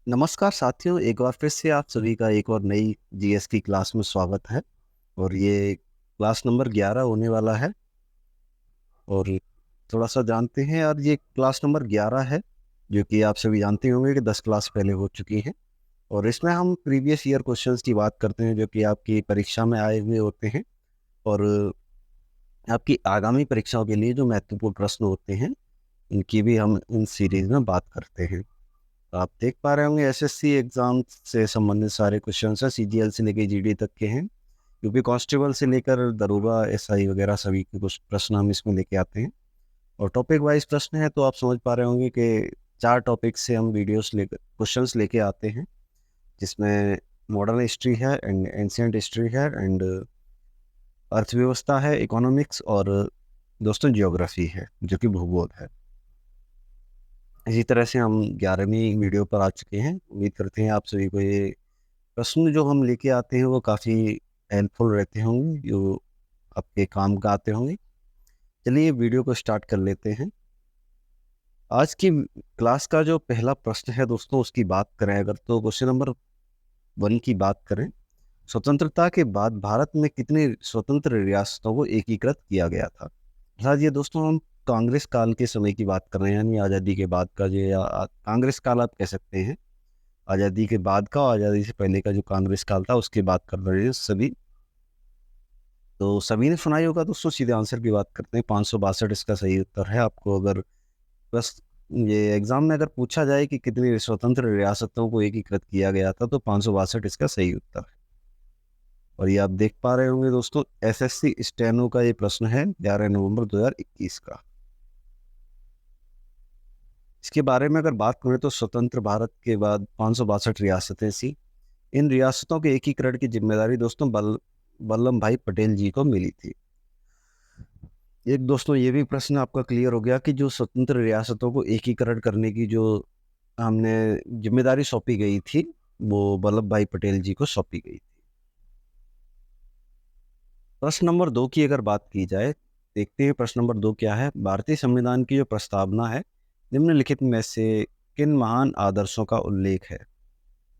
नमस्कार साथियों, एक बार फिर से आप सभी का एक और नई जीएस की क्लास में स्वागत है। और ये क्लास नंबर 11 होने वाला है। और थोड़ा सा जानते हैं यार, ये क्लास नंबर 11 है, जो कि आप सभी जानते होंगे कि 10 क्लास पहले हो चुकी हैं। और इसमें हम प्रीवियस ईयर क्वेश्चंस की बात करते हैं, जो कि आपकी परीक्षा में आए हुए होते हैं। और आपकी आगामी परीक्षाओं के लिए जो महत्वपूर्ण प्रश्न होते हैं, इनकी भी हम इन सीरीज में बात करते हैं। तो आप देख पा रहे होंगे एसएससी एग्जाम से संबंधित सारे क्वेश्चन हैं, सीजीएल से लेकर जीडी तक के हैं। यूपी कांस्टेबल से लेकर दरोगा एसआई वगैरह सभी के कुछ प्रश्न हम इसमें लेके आते हैं। और टॉपिक वाइज प्रश्न है, तो आप समझ पा रहे होंगे कि 4 टॉपिक से हम वीडियोस लेकर क्वेश्चंस लेके आते हैं, जिसमें मॉडर्न हिस्ट्री है एंड एंशियंट हिस्ट्री है एंड अर्थव्यवस्था है, इकोनॉमिक्स, और दोस्तों जियोग्राफी है, जो कि भूगोल है। इसी तरह से हम 11वीं वीडियो पर आ चुके हैं। उम्मीद करते हैं आप सभी को ये प्रश्न जो हम लेके आते हैं वो काफ़ी हेल्पफुल रहते होंगे, जो आपके काम का आते होंगे। चलिए वीडियो को स्टार्ट कर लेते हैं। आज की क्लास का जो पहला प्रश्न है दोस्तों, उसकी बात करें अगर, तो क्वेश्चन नंबर 1 की बात करें। स्वतंत्रता के बाद भारत में कितनी स्वतंत्र रियासतों को एकीकृत किया गया था? अर्थात ये दोस्तों हम कांग्रेस काल के समय की बात कर रहे हैं, यानी आज़ादी के बाद का, जो या कांग्रेस काल आप कह सकते हैं। आज़ादी के बाद का और आज़ादी से पहले का जो कांग्रेस काल था, उसकी बात कर रहे हैं सभी। तो सभी ने सुना ही होगा दोस्तों। सीधे आंसर की बात करते हैं, 562 इसका सही उत्तर है। आपको अगर बस ये एग्जाम में अगर पूछा जाए कि कितनी स्वतंत्र रियासतों को एकीकृत किया गया था, तो 562 इसका सही उत्तर है। और ये आप देख पा रहे होंगे दोस्तों, एसएससी स्टेनो का ये प्रश्न है 11 नवंबर 2021 का। इसके बारे में अगर बात करें तो स्वतंत्र भारत के बाद 562 रियासतें थी। इन रियासतों के एकीकरण की जिम्मेदारी दोस्तों वल्लभ भाई पटेल जी को मिली थी। एक दोस्तों ये भी प्रश्न आपका क्लियर हो गया कि जो स्वतंत्र रियासतों को एकीकरण करने की जो हमने जिम्मेदारी सौंपी गई थी, वो वल्लभ भाई पटेल जी को सौंपी गई थी। प्रश्न नंबर 2 की अगर बात की जाए, देखते हैं प्रश्न नंबर 2 क्या है। भारतीय संविधान की जो प्रस्तावना है, निम्नलिखित में से किन महान आदर्शों का उल्लेख है?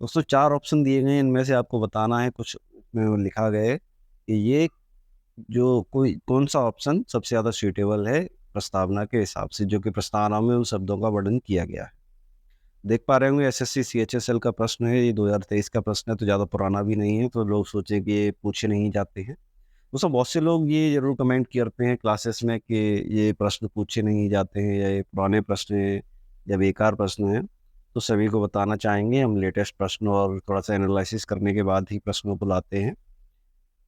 दोस्तों 4 ऑप्शन दिए गए हैं, इनमें से आपको बताना है। कुछ में लिखा गया है कि ये जो कोई कौन सा ऑप्शन सबसे ज़्यादा सूटेबल है प्रस्तावना के हिसाब से, जो कि प्रस्तावना में उन शब्दों का वर्णन किया गया है। देख पा रहे होंगे एसएससी सीएचएसएल का प्रश्न है, ये 2023 का प्रश्न है, तो ज़्यादा पुराना भी नहीं है, तो लोग सोचे कि ये पूछे नहीं जाते हैं। दोस्तों बहुत से लोग ये जरूर कमेंट करते हैं क्लासेस में कि ये प्रश्न पूछे नहीं जाते हैं, या ये पुराने प्रश्न हैं, या बेकार प्रश्न हैं। तो सभी को बताना चाहेंगे, हम लेटेस्ट प्रश्न और थोड़ा सा एनालिसिस करने के बाद ही प्रश्नों को लाते हैं।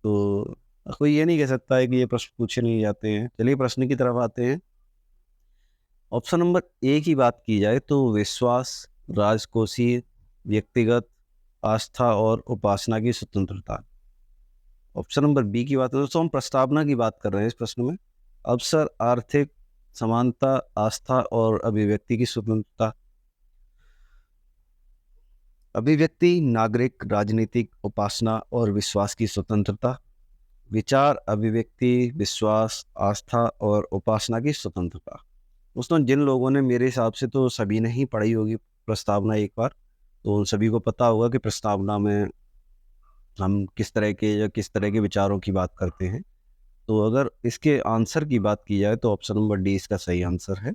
तो कोई ये नहीं कह सकता है कि ये प्रश्न पूछे नहीं जाते हैं। चलिए प्रश्न की तरफ आते हैं। ऑप्शन नंबर ए की बात की जाए तो विश्वास, राजकोषीय, व्यक्तिगत, आस्था और उपासना की स्वतंत्रता। ऑप्शन नंबर बी की बात करें, दोस्तों हम प्रस्तावना की बात कर रहे हैं इस प्रश्न में। अवसर, आर्थिक समानता, आस्था और अभिव्यक्ति की स्वतंत्रता। अभिव्यक्ति, नागरिक, राजनीतिक, उपासना और विश्वास की स्वतंत्रता। विचार, अभिव्यक्ति, विश्वास, आस्था और उपासना की स्वतंत्रता। दोस्तों जिन लोगों ने, मेरे हिसाब से तो सभी ने ही पढ़ी होगी प्रस्तावना एक बार, तो उन सभी को पता होगा कि प्रस्तावना में हम किस तरह के या किस तरह के विचारों की बात करते हैं। तो अगर इसके आंसर की बात की जाए तो ऑप्शन नंबर डी इसका सही आंसर है।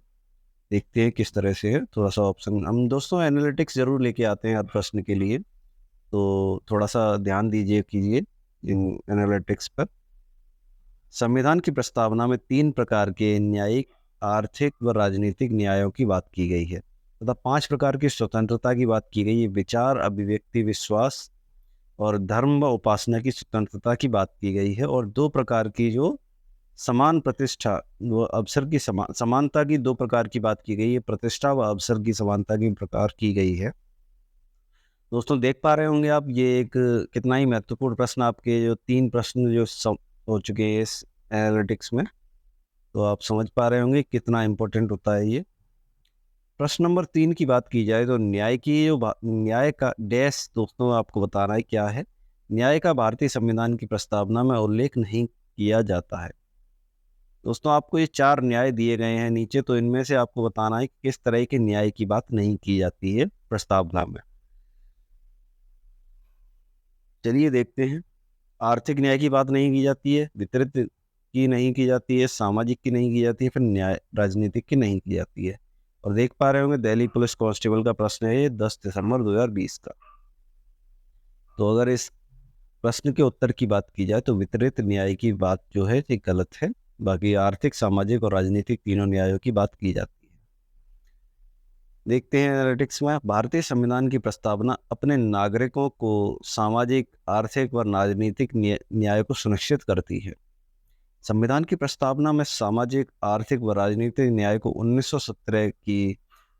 देखते हैं किस तरह से है। थोड़ा सा ऑप्शन हम दोस्तों एनालिटिक्स जरूर लेके आते हैं हर प्रश्न के लिए, तो थोड़ा सा ध्यान दीजिए कीजिए इन एनालिटिक्स पर। संविधान की प्रस्तावना में 3 प्रकार के न्यायिक, आर्थिक व राजनीतिक न्यायों की बात की गई है तथा 5 प्रकार की स्वतंत्रता की बात की गई है। विचार, अभिव्यक्ति, विश्वास और धर्म व उपासना की स्वतंत्रता की बात की गई है। और 2 प्रकार की जो समान प्रतिष्ठा व अवसर की समानता की 2 प्रकार की बात की गई है। प्रतिष्ठा व अवसर की समानता की प्रकार की गई है। दोस्तों देख पा रहे होंगे आप, ये एक कितना ही महत्वपूर्ण प्रश्न, आपके जो 3 प्रश्न जो हो चुके हैं इस एनालिटिक्स में, तो आप समझ पा रहे होंगे कितना इम्पोर्टेंट होता है ये। प्रश्न नंबर 3 की बात की जाए तो न्याय की जो न्याय का डैश, दोस्तों आपको बताना है क्या है। न्याय का भारतीय संविधान की प्रस्तावना में उल्लेख नहीं किया जाता है। दोस्तों आपको ये 4 न्याय दिए गए हैं नीचे, तो इनमें से आपको बताना है कि किस तरह के न्याय की बात नहीं की जाती है प्रस्तावना में। चलिए देखते हैं। आर्थिक न्याय की बात नहीं की जाती है, वितरित की नहीं की जाती है, सामाजिक की नहीं की जाती है, फिर न्याय राजनीतिक की नहीं की जाती है। और देख पा रहे होंगे दिल्ली पुलिस कांस्टेबल का प्रश्न है ये 10 दिसंबर 2020 का। तो अगर इस प्रश्न के उत्तर की बात की जाए तो वितरित न्याय की बात जो है ये गलत है। बाकी आर्थिक, सामाजिक और राजनीतिक तीनों न्यायों की बात की जाती है। देखते हैं एनालिटिक्स में। भारतीय संविधान की प्रस्तावना अपने नागरिकों को सामाजिक, आर्थिक व राजनीतिक न्याय को सुनिश्चित करती है। संविधान की प्रस्तावना में सामाजिक, आर्थिक व राजनीतिक न्याय को 1917 की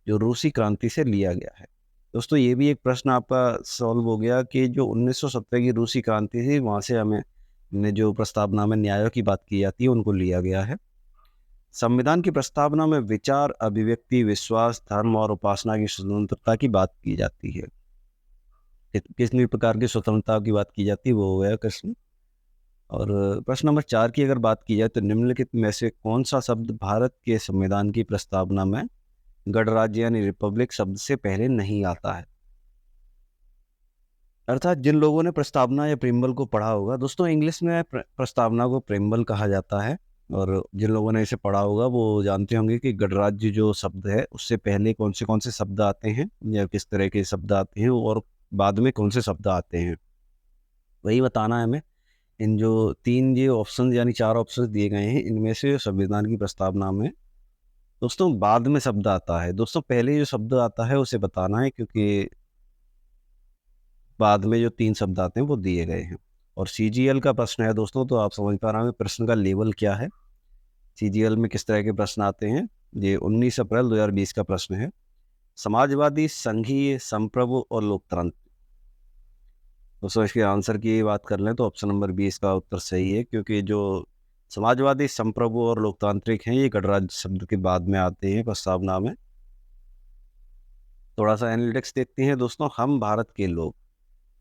जो रूसी क्रांति से लिया गया है। दोस्तों ये भी एक प्रश्न आपका सॉल्व हो गया कि जो 1917 की रूसी क्रांति थी वहाँ से हमें जो प्रस्तावना में न्यायों की बात की जाती है उनको लिया गया है। संविधान की प्रस्तावना में विचार, अभिव्यक्ति, विश्वास, धर्म और उपासना की स्वतंत्रता की बात की जाती है। कितनी प्रकार की स्वतंत्रता की बात की जाती है वो हो गया कृष्ण। और प्रश्न नंबर 4 की अगर बात की जाए तो निम्नलिखित में से कौन सा शब्द भारत के संविधान की प्रस्तावना में गणराज्य यानी रिपब्लिक शब्द से पहले नहीं आता है। अर्थात जिन लोगों ने प्रस्तावना या प्रेम्बल को पढ़ा होगा, दोस्तों इंग्लिश में प्रस्तावना को प्रेम्बल कहा जाता है, और जिन लोगों ने इसे पढ़ा होगा वो जानते होंगे कि गणराज्य जो शब्द है उससे पहले कौन से शब्द आते हैं या किस तरह के शब्द आते हैं और बाद में कौन से शब्द आते हैं, वही बताना है हमें। इन जो 3 ये ऑप्शन यानी 4 ऑप्शन दिए गए हैं इनमें से संविधान की प्रस्तावना में दोस्तों बाद में शब्द आता है। दोस्तों पहले जो शब्द आता है उसे बताना है, क्योंकि बाद में जो 3 शब्द आते हैं वो दिए गए हैं। और सीजीएल का प्रश्न है दोस्तों, तो आप समझ पा रहे हैं प्रश्न का लेवल क्या है, सीजीएल में किस तरह के प्रश्न आते हैं। ये 19 अप्रैल 2020 का प्रश्न है। समाजवादी, संघीय, संप्रभु और लोकतंत्र। दोस्तों इसके आंसर की बात कर लें तो ऑप्शन नंबर 20 का उत्तर सही है, क्योंकि जो समाजवादी, संप्रभु और लोकतांत्रिक हैं ये गणराज्य शब्द के बाद में आते हैं प्रस्तावना में। थोड़ा सा एनालिटिक्स देखते हैं दोस्तों। हम भारत के लोग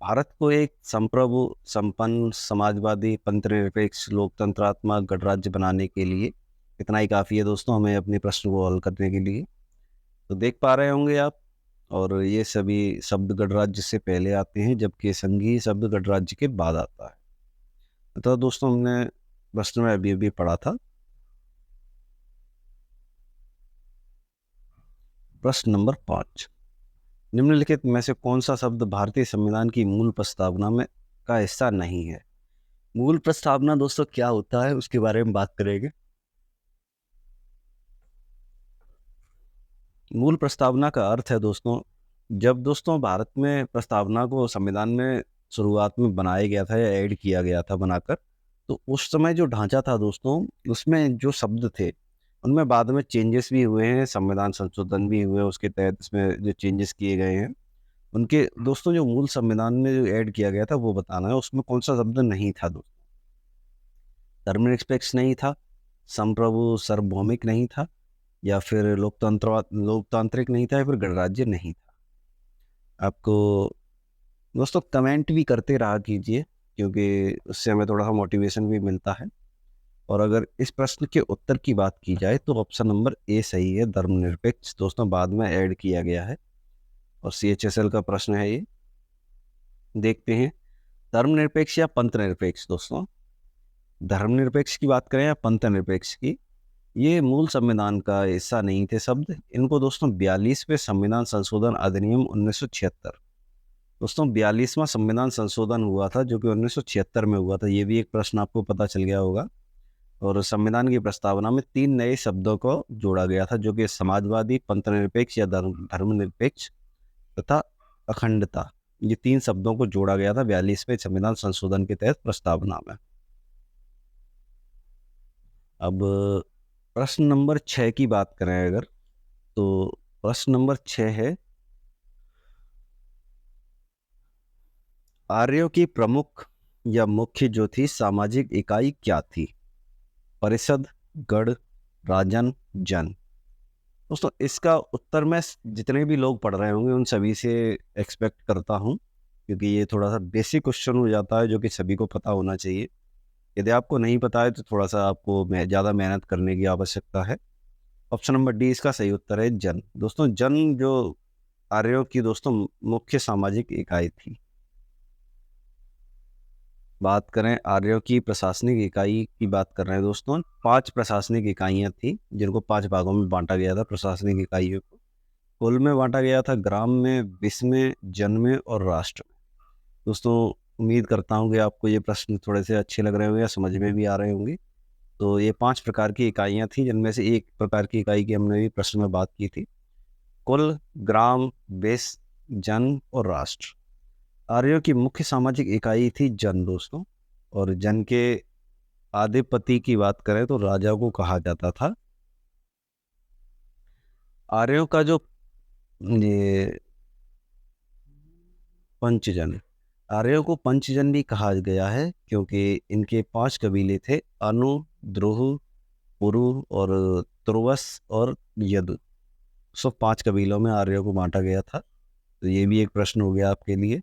भारत को एक संप्रभु, संपन्न, समाजवादी, पंथनिरपेक्ष, लोकतंत्रात्मक गणराज्य बनाने के लिए इतना ही काफ़ी है दोस्तों हमें अपने प्रश्न को हल करने के लिए। तो देख पा रहे होंगे आप, और ये सभी शब्द गणराज्य से पहले आते हैं जबकि संघीय शब्द गणराज्य के बाद आता है। तो दोस्तों हमने प्रश्न में अभी अभी पढ़ा था। प्रश्न नंबर 5, निम्नलिखित में से कौन सा शब्द भारतीय संविधान की मूल प्रस्तावना में का हिस्सा नहीं है। मूल प्रस्तावना दोस्तों क्या होता है उसके बारे में बात करेंगे। मूल प्रस्तावना का अर्थ है दोस्तों, जब दोस्तों भारत में प्रस्तावना को संविधान में शुरुआत में बनाया गया था या ऐड किया गया था बनाकर, तो उस समय जो ढांचा था दोस्तों उसमें जो शब्द थे उनमें बाद में चेंजेस भी हुए हैं, संविधान संशोधन भी हुए, उसके तहत इसमें जो चेंजेस किए गए हैं उनके दोस्तों जो मूल संविधान में जो ऐड किया गया था वो बताना है। उसमें कौन सा शब्द नहीं था दोस्तों, धर्मनिरपेक्ष नहीं था, संप्रभु सार्वभौमिक नहीं था, या फिर लोकतांत्रिक नहीं था, या फिर गणराज्य नहीं था। आपको दोस्तों कमेंट भी करते रहा कीजिए, क्योंकि उससे हमें थोड़ा सा मोटिवेशन भी मिलता है। और अगर इस प्रश्न के उत्तर की बात की जाए तो ऑप्शन नंबर ए सही है, धर्मनिरपेक्ष दोस्तों बाद में ऐड किया गया है, और CHSL का प्रश्न है ये। देखते हैं धर्मनिरपेक्ष या पंथनिरपेक्ष। दोस्तों धर्मनिरपेक्ष की बात करें या पंथनिरपेक्ष की, ये मूल संविधान का हिस्सा नहीं थे शब्द। इनको दोस्तों 42वें संविधान संशोधन अधिनियम 1976, दोस्तों 42वां संविधान संशोधन हुआ था जो कि 1976 में हुआ था। ये भी एक प्रश्न आपको पता चल गया होगा। और संविधान की प्रस्तावना में 3 नए शब्दों को जोड़ा गया था जो कि समाजवादी, पंथनिरपेक्ष या धर्मनिरपेक्ष तथा अखंडता, ये 3 शब्दों को जोड़ा गया था 42वें संविधान संशोधन के तहत प्रस्तावना में। अब प्रश्न नंबर 6 की बात करें अगर, तो प्रश्न नंबर 6 है, आर्यों की प्रमुख या मुख्य जो थी सामाजिक इकाई क्या थी। परिषद, गण, राजन, जन। दोस्तों इसका उत्तर मैं जितने भी लोग पढ़ रहे होंगे उन सभी से एक्सपेक्ट करता हूं, क्योंकि ये थोड़ा सा बेसिक क्वेश्चन हो जाता है जो कि सभी को पता होना चाहिए। यदि आपको नहीं पता है तो थोड़ा सा आपको ज़्यादा मेहनत करने की आवश्यकता है। ऑप्शन नंबर डी इसका सही उत्तर है, जन। दोस्तों जन जो आर्यों की दोस्तों मुख्य सामाजिक इकाई थी। बात करें आर्यों की प्रशासनिक इकाई की बात कर रहे हैं दोस्तों, 5 प्रशासनिक इकाइयां थी जिनको 5 भागों में बांटा गया था प्रशासनिक इकाइयों को। कुल में बांटा गया था ग्राम में, विश्व में, जन में और राष्ट्र में। दोस्तों उम्मीद करता हूँ कि आपको ये प्रश्न थोड़े से अच्छे लग रहे होंगे या समझ में भी आ रहे होंगे। तो ये 5 प्रकार की इकाइयां थी जिनमें से एक प्रकार की इकाई की हमने भी प्रश्न में बात की थी। कुल, ग्राम, विश्व, जन और राष्ट्र। आर्यों की मुख्य सामाजिक इकाई थी जन दोस्तों। और जन के आधिपति की बात करें तो राजा को कहा जाता था। आर्यों का जो ये पंचजन, आर्यों को पंचजन भी कहा गया है क्योंकि इनके 5 कबीले थे, अनु, द्रुह, पुरु और तुर्वस और यदु। सब 5 कबीलों में आर्यों को बांटा गया था। तो ये भी एक प्रश्न हो गया आपके लिए।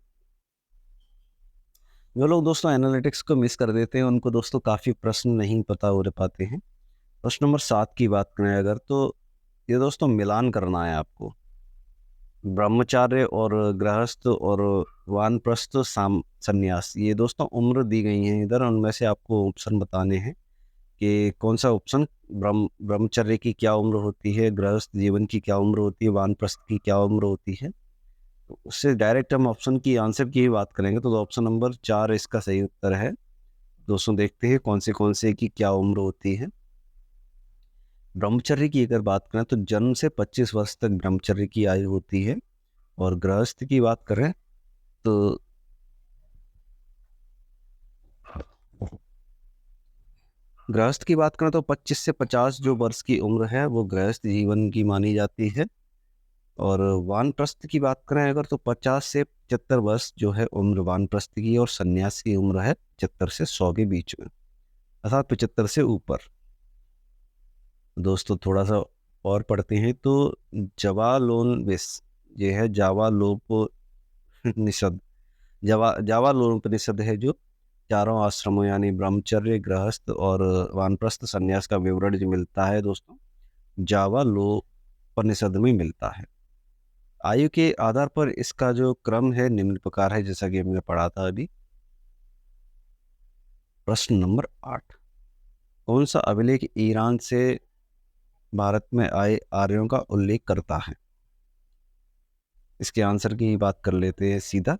जो लोग दोस्तों एनालिटिक्स को मिस कर देते हैं उनको दोस्तों काफ़ी प्रश्न नहीं पता हो पाते हैं। प्रश्न नंबर 7 की बात करें अगर, तो ये दोस्तों मिलान करना है आपको। ब्रह्मचार्य और गृहस्थ और वानप्रस्थ संन्यास, ये दोस्तों उम्र दी गई हैं इधर, उनमें से आपको ऑप्शन बताने हैं कि कौन सा ऑप्शन ब्रह्मचर्य की क्या उम्र होती है, गृहस्थ जीवन की क्या उम्र होती है, वानप्रस्थ की क्या उम्र होती है। तो उससे डायरेक्ट हम ऑप्शन की आंसर की ही बात करेंगे तो ऑप्शन नंबर 4 इसका सही उत्तर है। दोस्तों देखते हैं कौन से की क्या उम्र होती है। ब्रह्मचर्य की अगर बात करें तो जन्म से 25 वर्ष तक ब्रह्मचर्य की आयु होती है। और गृहस्थ की बात करें तो गृहस्थ की बात करें तो 25 से 50 जो वर्ष की उम्र है वो गृहस्थ जीवन की मानी जाती है। और वानप्रस्थ की बात करें अगर तो 50 से 75 वर्ष जो है उम्र वानप्रस्थ की, और सन्यास की उम्र है 75 से 100 के बीच में, अर्थात 75 से ऊपर। दोस्तों थोड़ा सा और पढ़ते हैं तो जवालोनविस, ये है जावालोपनिषद, जावालोपनिषद है जो चारों आश्रमों यानी ब्रह्मचर्य, गृहस्थ और वानप्रस्थ संन्यास का विवरण जो मिलता है दोस्तों जावालोपनिषद में मिलता है। आयु के आधार पर इसका जो क्रम है निम्न प्रकार है जैसा कि हमने पढ़ा था अभी। प्रश्न नंबर 8, कौन सा अभिलेख ईरान से भारत में आए आर्यों का उल्लेख करता है? इसके आंसर की बात कर लेते हैं सीधा।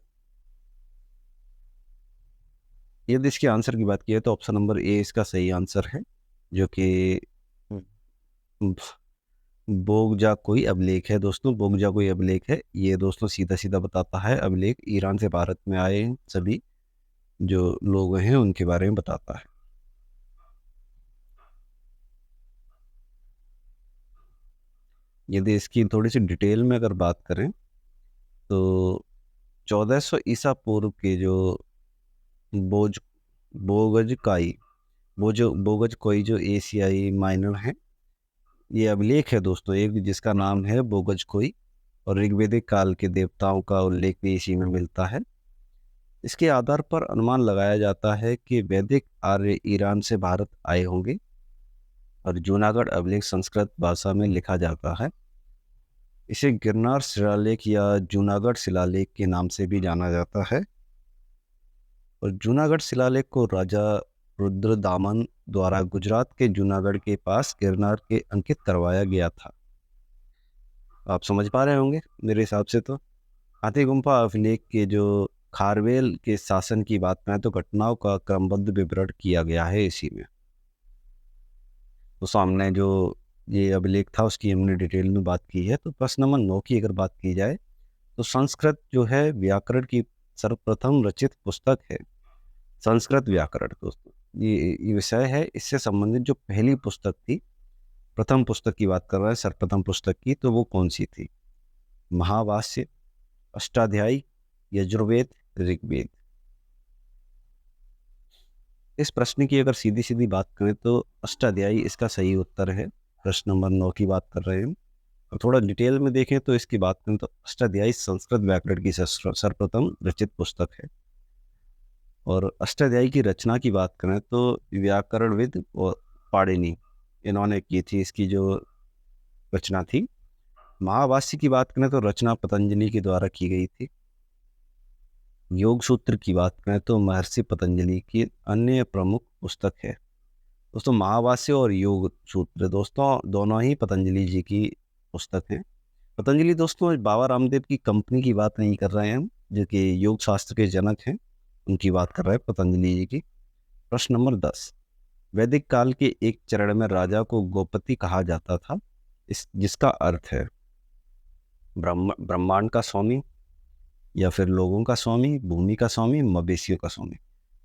यदि इसके आंसर की बात की है तो ऑप्शन नंबर ए इसका सही आंसर है, जो कि बोगजा कोई अभिलेख है दोस्तों। बोगजा कोई अभिलेख है, ये दोस्तों सीधा सीधा बताता है अभिलेख ईरान से भारत में आए सभी जो लोग हैं उनके बारे में बताता है। यदि इसकी थोड़ी सी डिटेल में अगर बात करें तो 1400 ईसा पूर्व के जो बोज बोगजकाई बोगज कोई जो एशियाई माइनर है, ये अभिलेख है दोस्तों एक जिसका नाम है बोगज कोई। और ऋग्वेदिक काल के देवताओं का उल्लेख भी इसी में मिलता है। इसके आधार पर अनुमान लगाया जाता है कि वैदिक आर्य ईरान से भारत आए होंगे। और जूनागढ़ अभिलेख संस्कृत भाषा में लिखा जाता है। इसे गिरनार शिलालेख या जूनागढ़ शिलालेख के नाम से भी जाना जाता है। और जूनागढ़ शिलालेख को राजा रुद्रदामन द्वारा गुजरात के जूनागढ़ के पास गिरनार के अंकित करवाया गया था। आप समझ पा रहे होंगे मेरे हिसाब से। तो हाथी गुम्फा अभिलेख के जो खारवेल के शासन की बात करें तो घटनाओं का क्रमबद्ध विवरण किया गया है इसी में। तो सामने जो ये अभिलेख था उसकी हमने डिटेल में बात की है। तो प्रश्न नंबर 9 की अगर बात की जाए तो संस्कृत जो है व्याकरण की सर्वप्रथम रचित पुस्तक है। संस्कृत व्याकरण दोस्तों ये विषय है, इससे संबंधित जो पहली पुस्तक थी, प्रथम पुस्तक की बात कर रहा है सर्वप्रथम पुस्तक की, तो वो कौन सी थी? महाभाष्य, अष्टाध्यायी, यजुर्वेद, ऋग्वेद। इस प्रश्न की अगर सीधी सीधी बात करें तो अष्टाध्यायी इसका सही उत्तर है। प्रश्न नंबर 9 की बात कर रहे हैं। और थोड़ा डिटेल में देखें तो इसकी बात करें तो अष्टाध्यायी संस्कृत व्याकरण की सर्वप्रथम रचित पुस्तक है। और अष्टाध्यायी की रचना की बात करें तो व्याकरणविद और पाणिनि इन्होंने की थी इसकी जो रचना थी। महाभाष्य की बात करें तो रचना पतंजलि के द्वारा की गई थी। योग सूत्र की बात करें तो महर्षि पतंजलि की अन्य प्रमुख पुस्तक है दोस्तों महाभाष्य और योग सूत्र। दोस्तों दोनों ही पतंजलि जी की पुस्तक हैं। पतंजलि दोस्तों बाबा रामदेव की कंपनी की बात नहीं कर रहे हैं हम, जो कि योग शास्त्र के जनक हैं, उनकी बात कर रहे हैं पतंजलि जी की। प्रश्न नंबर 10। वैदिक काल के एक चरण में राजा को गोपति कहा जाता था, इस जिसका अर्थ है ब्रह्मांड का स्वामी, या फिर लोगों का स्वामी, भूमि का स्वामी, मवेशियों का स्वामी।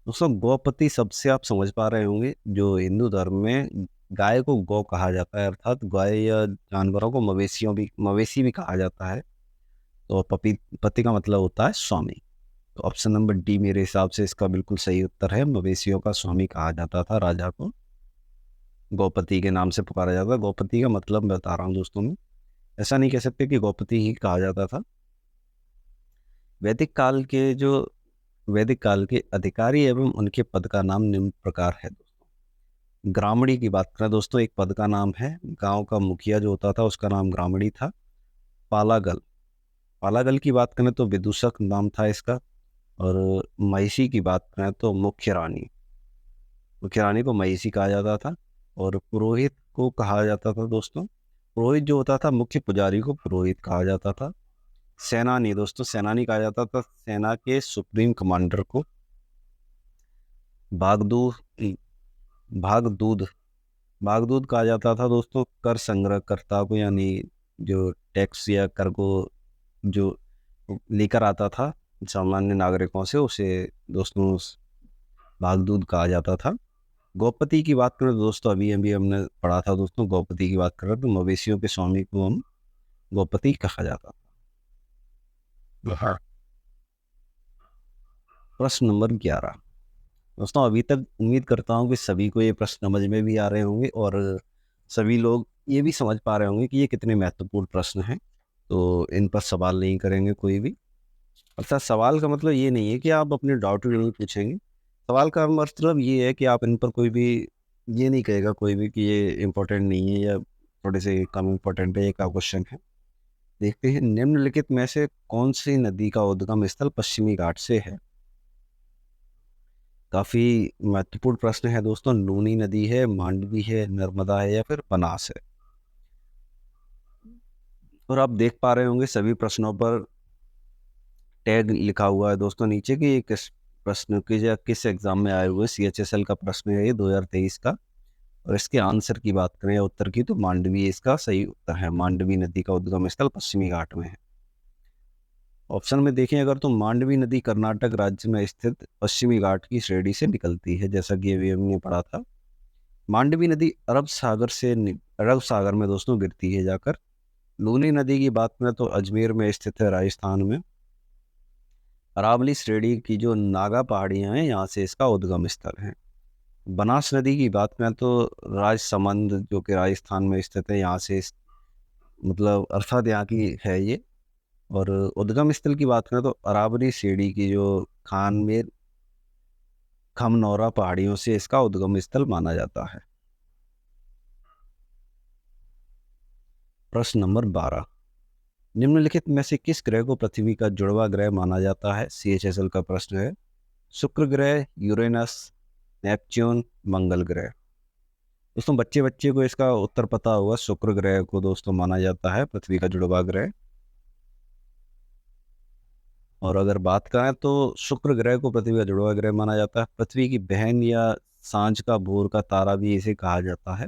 दोस्तों गौपति सबसे आप समझ पा रहे होंगे, जो हिंदू धर्म में गाय को गौ कहा जाता है, अर्थात गाय या जानवरों को मवेशी भी कहा जाता है। तो पति का मतलब होता है स्वामी। तो ऑप्शन नंबर डी मेरे हिसाब से इसका बिल्कुल सही उत्तर है। मवेशियों का स्वामी कहा जाता था राजा को, गौपति के नाम से पुकारा जाता था। गौपति का मतलब मैं बता रहा हूँ दोस्तों में, ऐसा नहीं कह सकते कि गौपति ही कहा जाता था। वैदिक काल के जो वैदिक काल के अधिकारी एवं उनके पद का नाम निम्न प्रकार है दोस्तों। ग्रामणी की बात करें दोस्तों, एक पद का नाम है। गांव का मुखिया जो होता था उसका नाम ग्रामणी था। पालागल पालागल की बात करें तो विदूषक नाम था इसका। और महिषी की बात करें तो मुख्य रानी को महिषी कहा जाता था। और पुरोहित को कहा जाता था दोस्तों, पुरोहित जो होता था मुख्य पुजारी को पुरोहित कहा जाता था। सेनानी दोस्तों, सेनानी कहा जाता था सेना के सुप्रीम कमांडर को। भागदूत भागदूत भागदूत कहा जाता था दोस्तों कर संग्रहकर्ता को, यानी जो टैक्स या कर को जो लेकर आता था सामान्य नागरिकों से, उसे दोस्तों भागदूत कहा जाता था। गौपति की बात करें तो दोस्तों अभी अभी हमने पढ़ा था दोस्तों, गौपति की बात करें तो मवेशियों के स्वामी को हम गौपति कहा जाता था। प्रश्न नंबर 11। दोस्तों अभी तक उम्मीद करता हूँ कि सभी को ये प्रश्न समझ में भी आ रहे होंगे और सभी लोग ये भी समझ पा रहे होंगे कि ये कितने महत्वपूर्ण प्रश्न हैं। तो इन पर सवाल नहीं करेंगे कोई भी। अर्थात सवाल का मतलब ये नहीं है कि आप अपने डाउट नहीं पूछेंगे। सवाल का मतलब ये है कि आप इन पर कोई भी ये नहीं कहेगा कोई भी कि ये इम्पोर्टेंट नहीं है या थोड़े से कम इम्पोर्टेंट है, ये का क्वेश्चन है। देखते हैं निम्नलिखित में से कौन सी नदी का उद्गम स्थल पश्चिमी घाट से है। काफी महत्वपूर्ण प्रश्न है दोस्तों। लूनी नदी है, मांडवी है, नर्मदा है, या फिर बनास है। और आप देख पा रहे होंगे सभी प्रश्नों पर टैग लिखा हुआ है दोस्तों नीचे कि ये किस प्रश्न की या किस एग्जाम में आए हुए CHSL का प्रश्न है ये 2023 का। और इसके आंसर की बात करें या उत्तर की, तो मांडवी इसका सही उत्तर है। मांडवी नदी का उद्गम स्थल पश्चिमी घाट में है। ऑप्शन में देखें अगर तो मांडवी नदी कर्नाटक राज्य में स्थित पश्चिमी घाट की श्रेणी से निकलती है, जैसा कि अभी हमने पढ़ा था। मांडवी नदी अरब सागर में दोस्तों गिरती है जाकर। लूनी नदी की बात करें तो अजमेर में स्थित है, राजस्थान में। अरावली श्रेणी की जो नागा पहाड़ियां हैं यहाँ से इसका उद्गम स्थल है। बनास नदी की बात करें तो राजसमंद जो कि राजस्थान में स्थित है, यहाँ से मतलब अर्थात यहाँ की है ये। और उद्गम स्थल की बात करें तो अरावली श्रेणी की जो खानमेर खमनौरा पहाड़ियों से इसका उद्गम स्थल माना जाता है। प्रश्न नंबर 12। निम्नलिखित में से किस ग्रह को पृथ्वी का जुड़वा ग्रह माना जाता है। CHSL का प्रश्न है। शुक्र ग्रह, यूरेनस, नेपच्यून, मंगल ग्रह। दोस्तों बच्चे बच्चे को इसका उत्तर पता होगा। शुक्र ग्रह को दोस्तों माना जाता है पृथ्वी का जुड़वा ग्रह। और अगर बात करें तो शुक्र ग्रह को पृथ्वी का जुड़वा ग्रह माना जाता है। पृथ्वी की बहन या सांझ का भोर का तारा भी इसे कहा जाता है।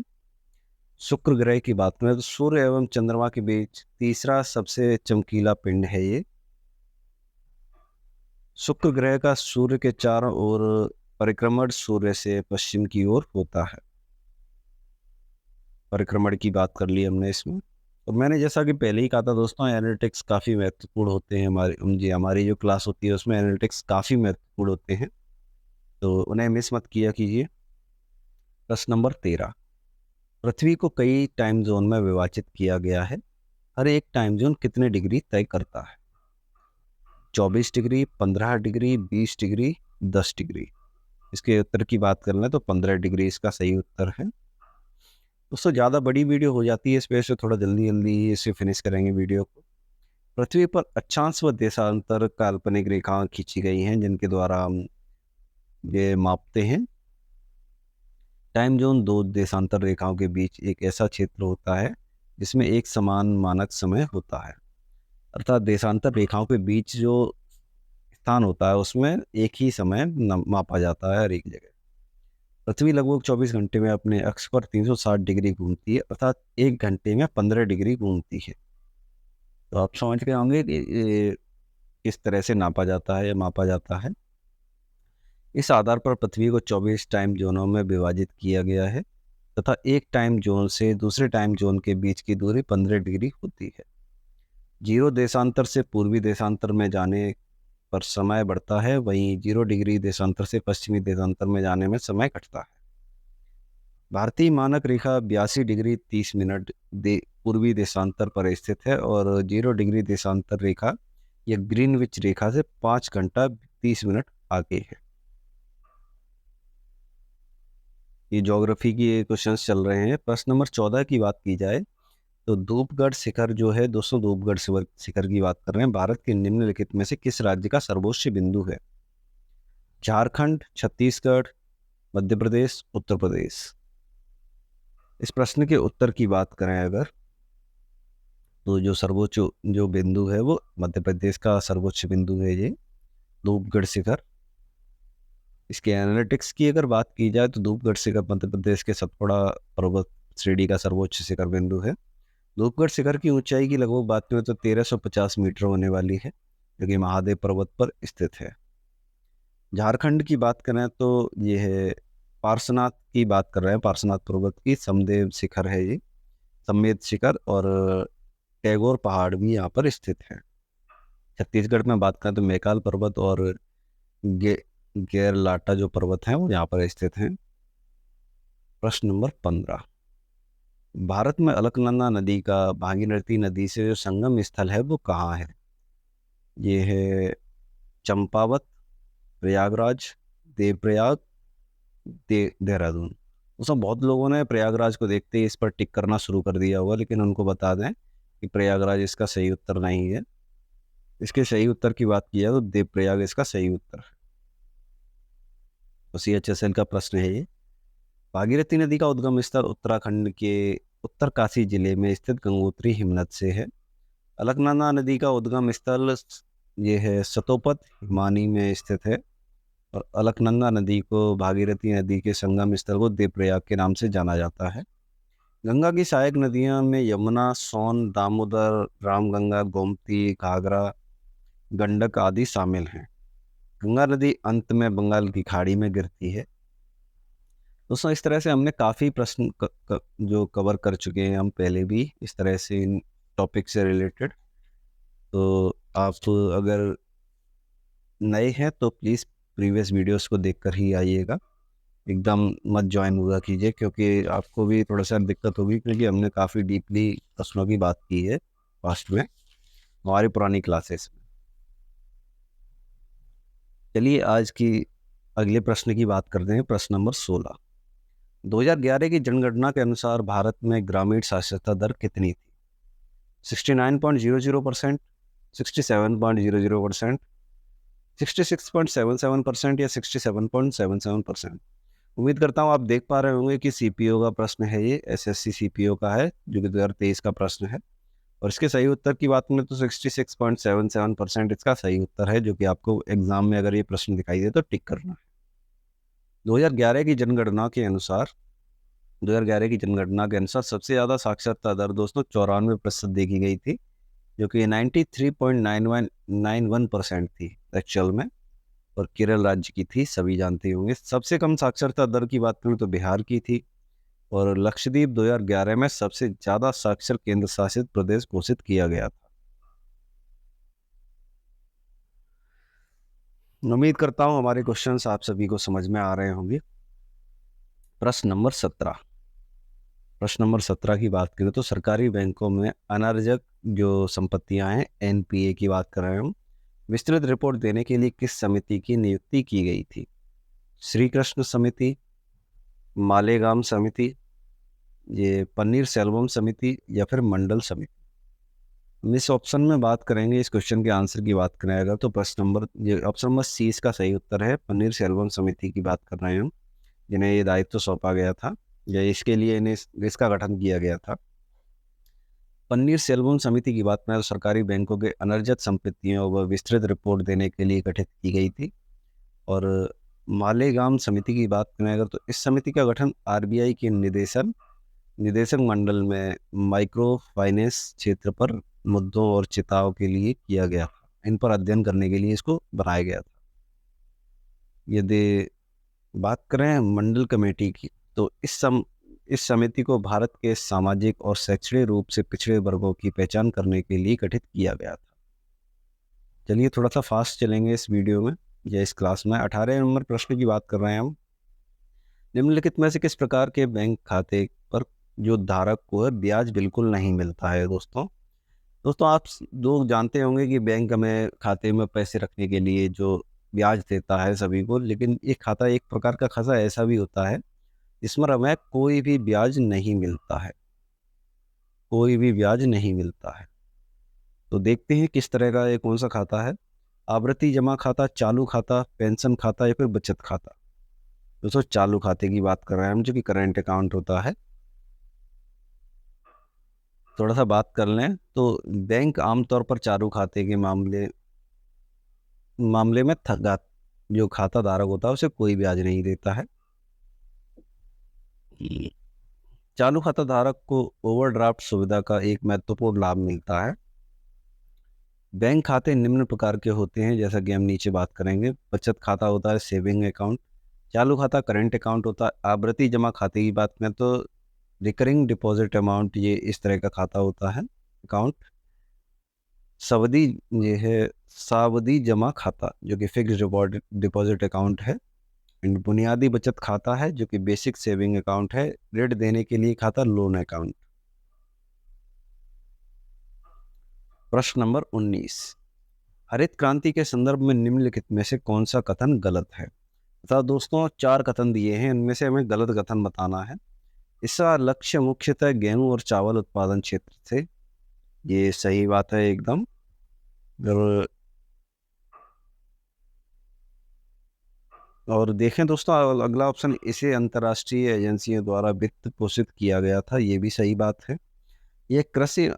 शुक्र ग्रह की बात करें तो सूर्य एवं चंद्रमा के बीच तीसरा सबसे चमकीला पिंड है ये। शुक्र ग्रह का सूर्य के चारों ओर परिक्रमण सूर्य से पश्चिम की ओर होता है। परिक्रमण की बात कर ली हमने इसमें। तो मैंने जैसा कि पहले ही कहा था दोस्तों, एनालिटिक्स काफ़ी महत्वपूर्ण होते हैं। हमारी जो क्लास होती है उसमें एनालिटिक्स काफ़ी महत्वपूर्ण होते हैं, तो उन्हें मिस मत किया कीजिए। प्रश्न नंबर 13। पृथ्वी को कई टाइम जोन में विभाजित किया गया है। हर एक टाइम जोन कितने डिग्री तय करता है। 24 डिग्री, 15 डिग्री, 20 डिग्री, 10 डिग्री। इसके उत्तर की बात कर लें तो 15 डिग्री इसका सही उत्तर है। दोस्तों ज़्यादा बड़ी वीडियो हो जाती है, इस वजह से थोड़ा जल्दी जल्दी इसे फिनिश करेंगे वीडियो को। पृथ्वी पर अक्षांश व देशांतर काल्पनिक रेखाएं खींची गई हैं जिनके द्वारा हम ये मापते हैं। टाइम जोन दो देशांतर रेखाओं के बीच एक ऐसा क्षेत्र होता है जिसमें एक समान मानक समय होता है। अर्थात देशांतर रेखाओं के बीच जो स्थान होता है उसमें एक ही समय मापा जाता है हर एक जगह। पृथ्वी लगभग 24 घंटे में अपने अक्ष पर 360 डिग्री घूमती है, अर्थात एक घंटे में 15 डिग्री घूमती है। तो आप समझ गए होंगे कि ये किस तरह से नापा जाता है या मापा जाता है। इस आधार पर पृथ्वी को 24 टाइम जोनों में विभाजित किया गया है तथा एक टाइम जोन से दूसरे टाइम जोन के बीच की दूरी 15 डिग्री होती है। जीरो देशांतर से पूर्वी देशांतर में जाने पर समय बढ़ता है, वहीं 0 डिग्री देशांतर से पश्चिमी देशांतर में जाने में समय घटता है। भारतीय मानक रेखा 82 डिग्री 30 मिनट पूर्वी देशांतर पर स्थित है और 0 डिग्री देशांतर रेखा या ग्रीनविच रेखा से 5 घंटा 30 मिनट आगे है। ये ज्योग्राफी के क्वेश्चंस चल रहे हैं। प्रश्न नंबर 14 की बात की जाए तो धूपगढ़ शिखर जो है, दोस्तों धूपगढ़ शिखर की बात कर रहे हैं, भारत के निम्नलिखित में से किस राज्य का सर्वोच्च बिंदु है? झारखंड, छत्तीसगढ़, मध्य प्रदेश, उत्तर प्रदेश। इस प्रश्न के उत्तर की बात करें अगर, तो जो सर्वोच्च जो बिंदु है वो मध्य प्रदेश का सर्वोच्च बिंदु है ये धूपगढ़ शिखर। इसके एनालिटिक्स की अगर बात की जाए तो धूपगढ़ शिखर मध्य प्रदेश के सतपुड़ा पर्वत श्रेणी का सर्वोच्च शिखर बिंदु है। धूपगढ़ शिखर की ऊंचाई की लगभग बात करें तो 1350 मीटर होने वाली है, जो कि महादेव पर्वत पर स्थित है। झारखंड की बात करें तो ये है पार्श्वनाथ की बात कर रहे हैं, पार्श्वनाथ पर्वत की समदेव शिखर है ये, समेत शिखर, और टैगोर पहाड़ भी यहाँ पर स्थित है। छत्तीसगढ़ में बात करें तो मैकाल पर्वत और गैरलाटा जो पर्वत हैं वो यहाँ पर स्थित हैं। प्रश्न नंबर 15, भारत में अलकनंदा नदी का भागीरथी नदी से जो संगम स्थल है वो कहाँ है? ये है चंपावत, प्रयागराज, देवप्रयाग, देहरादून। उसमें बहुत लोगों ने प्रयागराज को देखते ही इस पर टिक करना शुरू कर दिया होगा, लेकिन उनको बता दें कि प्रयागराज इसका सही उत्तर नहीं है। इसके सही उत्तर की बात की जाए तो देवप्रयाग इसका सही उत्तर है। तो CHSL का प्रश्न है ये। भागीरथी नदी का उद्गम स्थल उत्तराखंड के उत्तरकाशी जिले में स्थित गंगोत्री हिमनद से है। अलकनंदा नदी का उद्गम स्थल ये है सतोपत हिमानी में स्थित है और अलकनंदा नदी को भागीरथी नदी के संगम स्थल को देवप्रयाग के नाम से जाना जाता है। गंगा की सहायक नदियों में यमुना, सोन, दामोदर, रामगंगा, गोमती, घाघरा, गंडक आदि शामिल हैं। गंगा नदी अंत में बंगाल की खाड़ी में गिरती है। दोस्तों इस तरह से हमने काफ़ी प्रश्न जो कवर कर चुके हैं हम पहले भी इस तरह से इन टॉपिक से रिलेटेड। तो आप अगर नए हैं तो प्लीज़ प्रीवियस वीडियोस को देखकर ही आइएगा, एकदम मत ज्वाइन हुआ कीजिए, क्योंकि आपको भी थोड़ा सा दिक्कत होगी, क्योंकि हमने काफ़ी डीपली प्रश्नों की बात की है पास्ट में हमारी पुरानी क्लासेस में। चलिए आज की अगले प्रश्न की बात करते हैं। प्रश्न नंबर 16, 2011 की जनगणना के अनुसार भारत में ग्रामीण साक्षरता दर कितनी थी? 69.00%, 67.00%, 66.77% या 67.77%? उम्मीद करता हूँ आप देख पा रहे होंगे कि CPO का प्रश्न है, ये SSC CPO का है, जो कि 2023 का प्रश्न है। और इसके सही उत्तर की बात करें तो 66.77% इसका सही उत्तर है, जो कि आपको एग्जाम में अगर ये प्रश्न दिखाई दे तो टिक करना है। 2011 की जनगणना के अनुसार 2011 की जनगणना के अनुसार सबसे ज़्यादा साक्षरता दर दोस्तों 94% देखी गई थी, जो कि 93.91% थी एक्चुअल में, और केरल राज्य की थी, सभी जानते होंगे। सबसे कम साक्षरता दर की बात करें तो बिहार की थी, और लक्षद्वीप 2011 में सबसे ज़्यादा साक्षर केंद्र शासित प्रदेश घोषित किया गया था। उम्मीद करता हूँ हमारे क्वेश्चंस आप सभी को समझ में आ रहे होंगे। प्रश्न नंबर 17, प्रश्न नंबर 17 की बात करें तो सरकारी बैंकों में अनारजक जो संपत्तियां हैं NPA की बात कर रहे हैं हम, विस्तृत रिपोर्ट देने के लिए किस समिति की नियुक्ति की गई थी? श्री कृष्ण समिति, मालेगाम समिति, ये पन्नीर सेल्वम समिति या फिर मंडल समिति? हम इस ऑप्शन में बात करेंगे, इस क्वेश्चन के आंसर की बात करें अगर, तो प्रश्न नंबर ये ऑप्शन नंबर सी इसका सही उत्तर है। पनीर सेल्वम समिति की बात कर रहे हैं हम, जिन्हें ये दायित्व सौंपा गया था या इसके लिए इन्हें इसका गठन किया गया था। पन्नीर सेल्वम समिति की बात करें तो सरकारी बैंकों के अनर्जित संपत्तियों व विस्तृत रिपोर्ट देने के लिए गठित की गई थी। और मालेगाम समिति की बात करें अगर, तो इस समिति का गठन आरबीआई के निदेशक मंडल में माइक्रो फाइनेंस क्षेत्र पर मुद्दों और चिताओं के लिए किया गया था। इन पर अध्ययन करने के लिए इसको बनाया गया था। यदि बात करें मंडल कमेटी की, तो इस समिति को भारत के सामाजिक और शैक्षणिक रूप से पिछड़े वर्गों की पहचान करने के लिए गठित किया गया था। चलिए थोड़ा सा फास्ट चलेंगे इस वीडियो में या इस क्लास में। 18 नंबर प्रश्न की बात कर रहे हैं हम। निम्नलिखित में से किस प्रकार के बैंक खाते पर जो धारक को है ब्याज बिल्कुल नहीं मिलता है? दोस्तों आप लोग जानते होंगे कि बैंक हमें खाते में पैसे रखने के लिए जो ब्याज देता है सभी को, लेकिन ये खाता एक प्रकार का खाता ऐसा भी होता है जिसमें हमें कोई भी ब्याज नहीं मिलता है, कोई भी ब्याज नहीं मिलता है। तो देखते हैं किस तरह का ये कौन सा खाता है। आवर्ती जमा खाता, चालू खाता, पेंशन खाता या फिर बचत खाता। दोस्तों चालू खाते की बात कर रहे हैं हम, जो कि करंट अकाउंट होता है। थोड़ा सा बात कर लें तो बैंक आमतौर पर चालू खाते के मामले में जो खाता धारक होता है उसे कोई ब्याज नहीं देता है। चालू खाता धारक को ओवरड्राफ्ट सुविधा का एक महत्वपूर्ण लाभ मिलता है। बैंक खाते निम्न प्रकार के होते हैं, जैसा कि हम नीचे बात करेंगे। बचत खाता होता है, सेविंग अकाउंट। चालू खाता करंट अकाउंट होता है। आवर्ती जमा खाते की बात करें तो रिकरिंग डिपॉजिट अमाउंट, ये इस तरह का खाता होता है अकाउंट। सावधि ये है सावधि जमा खाता, जो कि फिक्स डिपॉजिट अकाउंट है। बुनियादी बचत खाता है, जो कि बेसिक सेविंग अकाउंट है। ऋण देने के लिए खाता, लोन अकाउंट। प्रश्न नंबर 19, हरित क्रांति के संदर्भ में निम्नलिखित में से कौन सा कथन गलत है? तो दोस्तों 4 कथन दिए हैं, इनमें से हमें गलत कथन बताना है। इसका लक्ष्य मुख्यतः गेहूं और चावल उत्पादन क्षेत्र थे, ये सही बात है एकदम। और देखें दोस्तों अगला ऑप्शन, इसे अंतर्राष्ट्रीय एजेंसियों द्वारा वित्त पोषित किया गया था, ये भी सही बात है। यह कृषि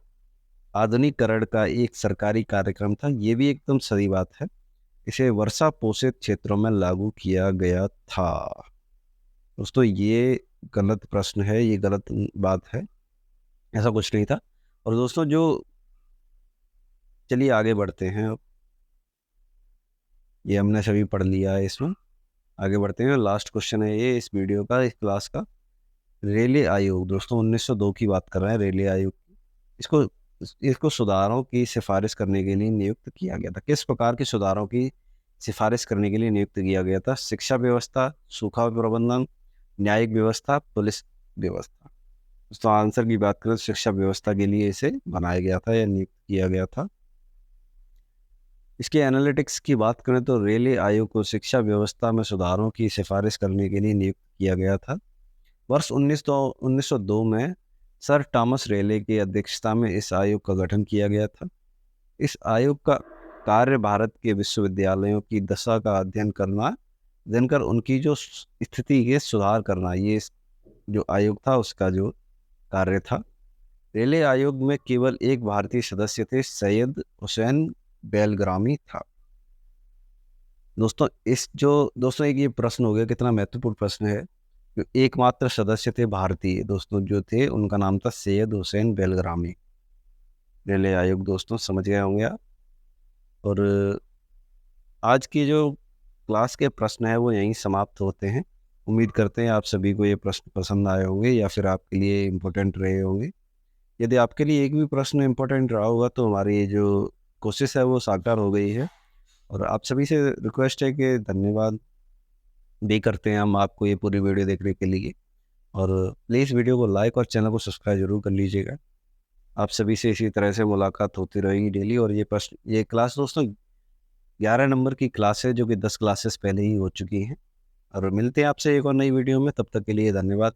आधुनिकीकरण का एक सरकारी कार्यक्रम था, ये भी एकदम सही बात है। इसे वर्षा पोषित क्षेत्रों में लागू किया गया था। दोस्तों ये गलत प्रश्न है, ये गलत बात है, ऐसा कुछ नहीं था। और दोस्तों चलिए आगे बढ़ते हैं। अब ये हमने सभी पढ़ लिया है, इसमें आगे बढ़ते हैं। लास्ट क्वेश्चन है ये इस वीडियो का, इस क्लास का। रेलवे आयोग, दोस्तों 1902 की बात कर रहे हैं। रेलवे आयोग इसको इसको सुधारों की सिफारिश करने के लिए नियुक्त किया गया था। किस प्रकार के सुधारों की सिफारिश करने के लिए नियुक्त किया गया था? शिक्षा व्यवस्था, सूखा प्रबंधन, न्यायिक व्यवस्था, पुलिस व्यवस्था। दोस्तों आंसर की बात करें तो शिक्षा व्यवस्था के लिए इसे बनाया गया था या नियुक्त किया गया था। इसके एनालिटिक्स की बात करें तो रेलवे आयोग को शिक्षा व्यवस्था में सुधारों की सिफारिश करने के लिए नियुक्त किया गया था। वर्ष 1902 में सर थॉमस रेले की अध्यक्षता में इस आयोग का गठन किया गया था। इस आयोग का कार्य भारत के विश्वविद्यालयों की दशा का अध्ययन कर उनकी जो स्थिति के सुधार करना, ये जो आयोग था उसका जो कार्य था। रेले आयोग में केवल एक भारतीय सदस्य थे, सैयद हुसैन बेलग्रामी था। दोस्तों एक ये प्रश्न हो गया, कितना महत्वपूर्ण प्रश्न है। जो एकमात्र सदस्य थे भारतीय, दोस्तों जो थे उनका नाम था सैयद हुसैन बेलग्रामी। रेले आयोग दोस्तों समझ गए होंगे आप। और आज की जो क्लास के प्रश्न है वो यहीं समाप्त होते हैं। उम्मीद करते हैं आप सभी को ये प्रश्न पसंद आए होंगे या फिर आपके लिए इम्पोर्टेंट रहे होंगे। यदि आपके लिए एक भी प्रश्न इम्पोर्टेंट रहा होगा तो हमारी ये जो कोशिश है वो साकार हो गई है। और आप सभी से रिक्वेस्ट है कि धन्यवाद भी करते हैं हम आपको ये पूरी वीडियो देखने के लिए। और प्लीज़ वीडियो को लाइक और चैनल को सब्सक्राइब जरूर कर लीजिएगा। आप सभी से इसी तरह से मुलाकात होती रहेगी डेली। और ये क्लास दोस्तों 11 नंबर की क्लास है, जो कि 10 क्लासेस पहले ही हो चुकी हैं। और मिलते हैं आपसे एक और नई वीडियो में, तब तक के लिए धन्यवाद।